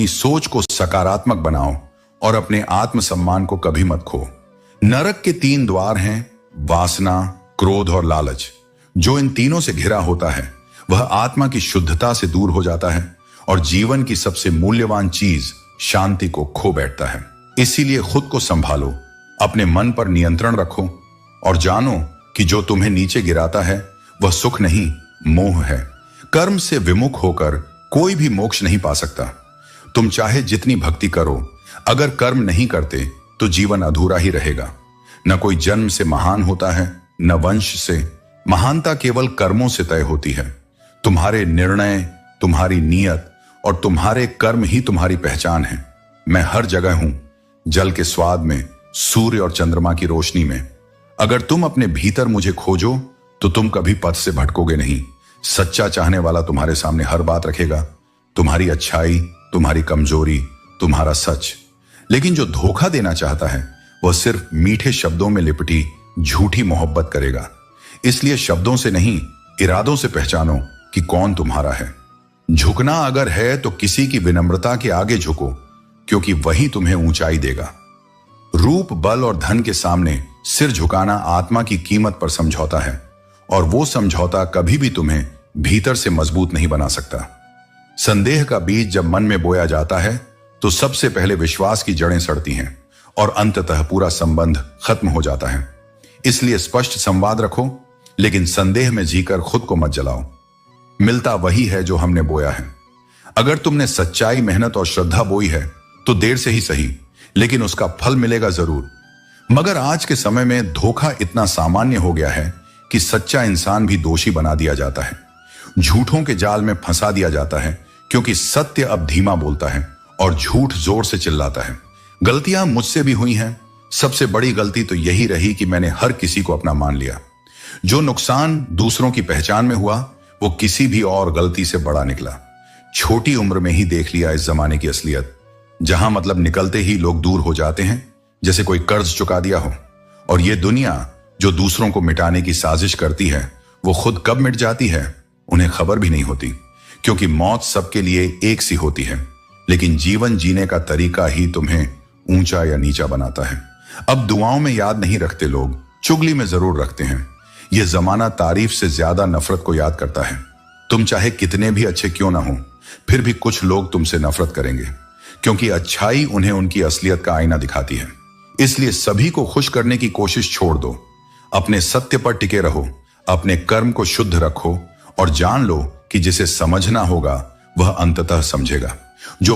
अपनी सोच को सकारात्मक बनाओ और अपने आत्मसम्मान को कभी मत खो। नरक के 3 द्वार हैं, वासना, क्रोध और लालच। जो इन तीनों से घिरा होता है वह आत्मा की शुद्धता से दूर हो जाता है और जीवन की सबसे मूल्यवान चीज शांति को खो बैठता है। इसीलिए खुद को संभालो, अपने मन पर नियंत्रण रखो और जानो कि जो तुम्हें नीचे गिराता है वह सुख नहीं, मोह है। कर्म से विमुख होकर कोई भी मोक्ष नहीं पा सकता। तुम चाहे जितनी भक्ति करो, अगर कर्म नहीं करते तो जीवन अधूरा ही रहेगा। न कोई जन्म से महान होता है, न वंश से। महानता केवल कर्मों से तय होती है। तुम्हारे निर्णय, तुम्हारी नीयत और तुम्हारे कर्म ही तुम्हारी पहचान है। मैं हर जगह हूं, जल के स्वाद में, सूर्य और चंद्रमा की रोशनी में। अगर तुम अपने भीतर मुझे खोजो तो तुम कभी पथ से भटकोगे नहीं। सच्चा चाहने वाला तुम्हारे सामने हर बात रखेगा, तुम्हारी अच्छाई, तुम्हारी कमजोरी, तुम्हारा सच। लेकिन जो धोखा देना चाहता है वह सिर्फ मीठे शब्दों में लिपटी झूठी मोहब्बत करेगा। इसलिए शब्दों से नहीं, इरादों से पहचानो कि कौन तुम्हारा है। झुकना अगर है तो किसी की विनम्रता के आगे झुको, क्योंकि वही तुम्हें ऊंचाई देगा। रूप, बल और धन के सामने सिर झुकाना आत्मा की कीमत पर समझौता है, और वो समझौता कभी भी तुम्हें भीतर से मजबूत नहीं बना सकता। संदेह का बीज जब मन में बोया जाता है तो सबसे पहले विश्वास की जड़ें सड़ती हैं और अंततः पूरा संबंध खत्म हो जाता है। इसलिए स्पष्ट संवाद रखो, लेकिन संदेह में जीकर खुद को मत जलाओ। मिलता वही है जो हमने बोया है। अगर तुमने सच्चाई, मेहनत और श्रद्धा बोई है तो देर से ही सही, लेकिन उसका फल मिलेगा जरूर। मगर आज के समय में धोखा इतना सामान्य हो गया है कि सच्चा इंसान भी दोषी बना दिया जाता है। झूठों के जाल में फंसा दिया जाता है, क्योंकि सत्य अब धीमा बोलता है और झूठ जोर से चिल्लाता है। गलतियां मुझसे भी हुई हैं। सबसे बड़ी गलती तो यही रही कि मैंने हर किसी को अपना मान लिया। जो नुकसान दूसरों की पहचान में हुआ वो किसी भी और गलती से बड़ा निकला। छोटी उम्र में ही देख लिया इस जमाने की असलियत, जहां मतलब निकलते ही लोग दूर हो जाते हैं, जैसे कोई कर्ज चुका दिया हो। और ये दुनिया जो दूसरों को मिटाने की साजिश करती है, वो खुद कब मिट जाती है उन्हें खबर भी नहीं होती। क्योंकि मौत सबके लिए एक सी होती है, लेकिन जीवन जीने का तरीका ही तुम्हें ऊंचा या नीचा बनाता है। अब दुआओं में याद नहीं रखते लोग, चुगली में जरूर रखते हैं। यह जमाना तारीफ से ज्यादा नफरत को याद करता है। तुम चाहे कितने भी अच्छे क्यों ना हो, फिर भी कुछ लोग तुमसे नफरत करेंगे, क्योंकि अच्छाई उन्हें उनकी असलियत का आईना दिखाती है। इसलिए सभी को खुश करने की कोशिश छोड़ दो। अपने सत्य पर टिके रहो, अपने कर्म को शुद्ध रखो और जान लो कि जिसे समझना होगा वह अंततः समझेगा। जो